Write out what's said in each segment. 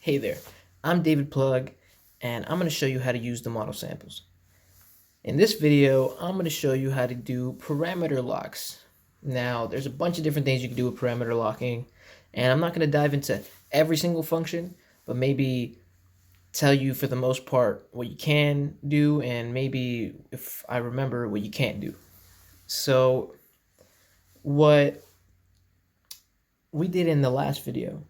Hey there, I'm David Plug, and I'm going to show you how to use the model samples. In this video, I'm going to show you how to do parameter locks. Now, there's a bunch of different things you can do with parameter locking, and I'm not going to dive into every single function, but maybe tell you for the most part what you can do, and maybe if I remember what you can't do. So, what we did in the last video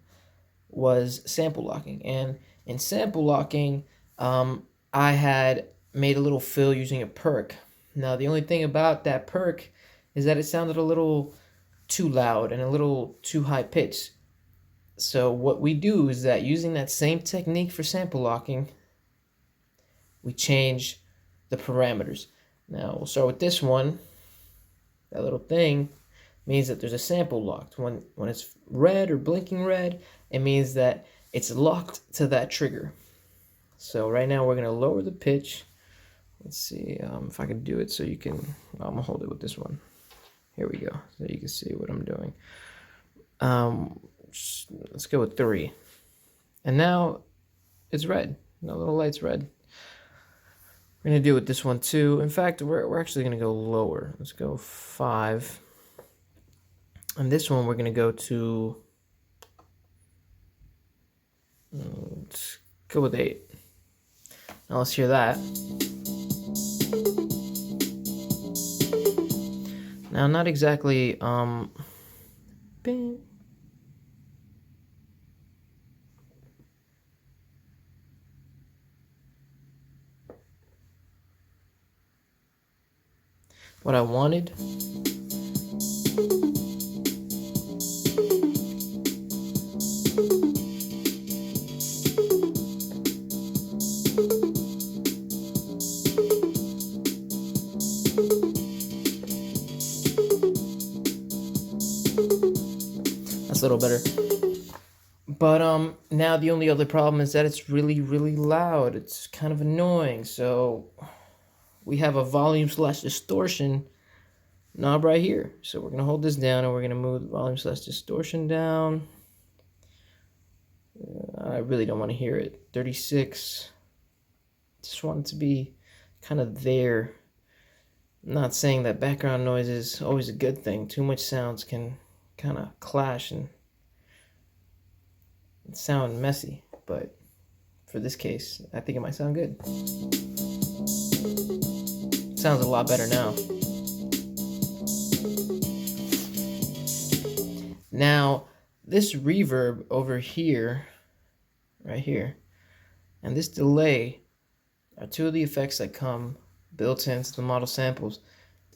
was sample locking, and in sample locking I had made a little fill using a perk. Now the only thing about that perk is that it sounded a little too loud and a little too high pitched. So what we do is that using that same technique for sample locking, we change the parameters. Now we'll start with this one. That little thing means that there's a sample locked. When it's red or blinking red, it means that it's locked to that trigger. So right now we're going to lower the pitch. Let's see if I can do it so you can, I'm going to hold it with this one. Here we go, so you can see what I'm doing. Let's go with 3. And now it's red. The little light's red. We're going to do it with this one too. In fact, we're actually going to go lower. Let's go 5. And this one we're going to go to, let's go with 8. Now let's hear that. Now not exactly, bing. What I wanted. That's a little better. But now the only other problem is that it's really loud. It's kind of annoying. So we have a volume/distortion knob right here. So we're gonna hold this down and we're gonna move the volume/distortion down. I really don't want to hear it. 36. Just want it to be kind of there. I'm not saying that background noise is always a good thing. Too much sounds can kind of clash and sound messy, but for this case, I think it might sound good. It sounds a lot better now. Now, this reverb over here, right here, and this delay are two of the effects that come built into the model samples.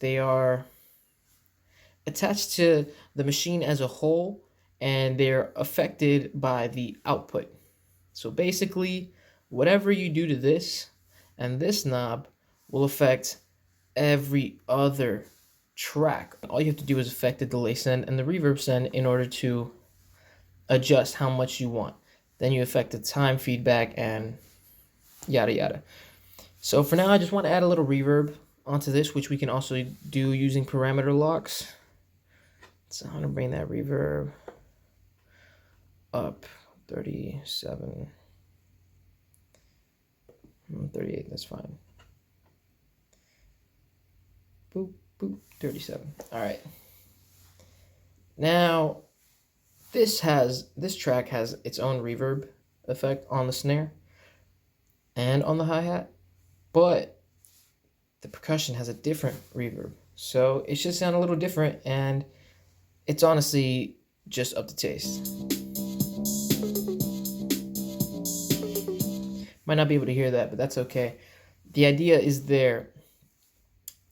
They are attached to the machine as a whole, and they're affected by the output. So basically, whatever you do to this and this knob will affect every other track. All you have to do is affect the delay send and the reverb send in order to adjust how much you want. Then you affect the time feedback and yada yada. So for now, I just want to add a little reverb onto this, which we can also do using parameter locks. So I'm going to bring that reverb up 37, 38, that's fine. Boop, boop, 37. All right. Now, this track has its own reverb effect on the snare and on the hi-hat, but the percussion has a different reverb. So it should sound a little different, and it's honestly just up to taste. Might not be able to hear that, but that's okay. The idea is there.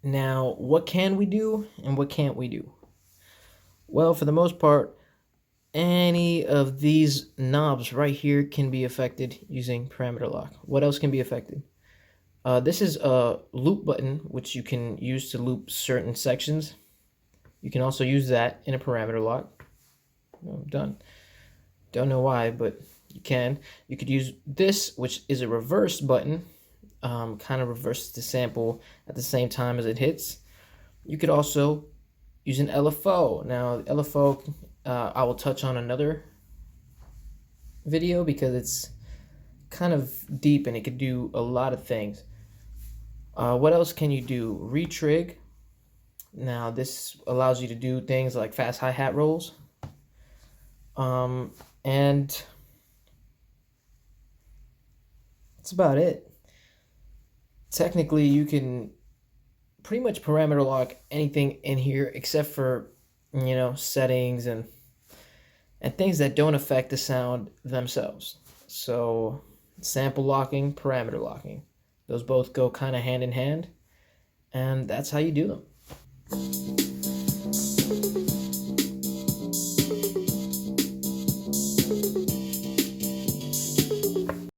Now, what can we do and what can't we do? Well, for the most part, any of these knobs right here can be affected using parameter lock. What else can be affected? This is a loop button, which you can use to loop certain sections. You can also use that in a parameter lock. Oh, done. Don't know why, but you can. You could use this, which is a reverse button, kind of reverses the sample at the same time as it hits. You could also use an LFO. Now, LFO, I will touch on another video because it's kind of deep and it could do a lot of things. What else can you do? Retrig. Now this allows you to do things like fast hi-hat rolls. And that's about it. Technically, you can pretty much parameter lock anything in here except for, settings and things that don't affect the sound themselves. So sample locking, parameter locking, those both go kind of hand in hand, and that's how you do them.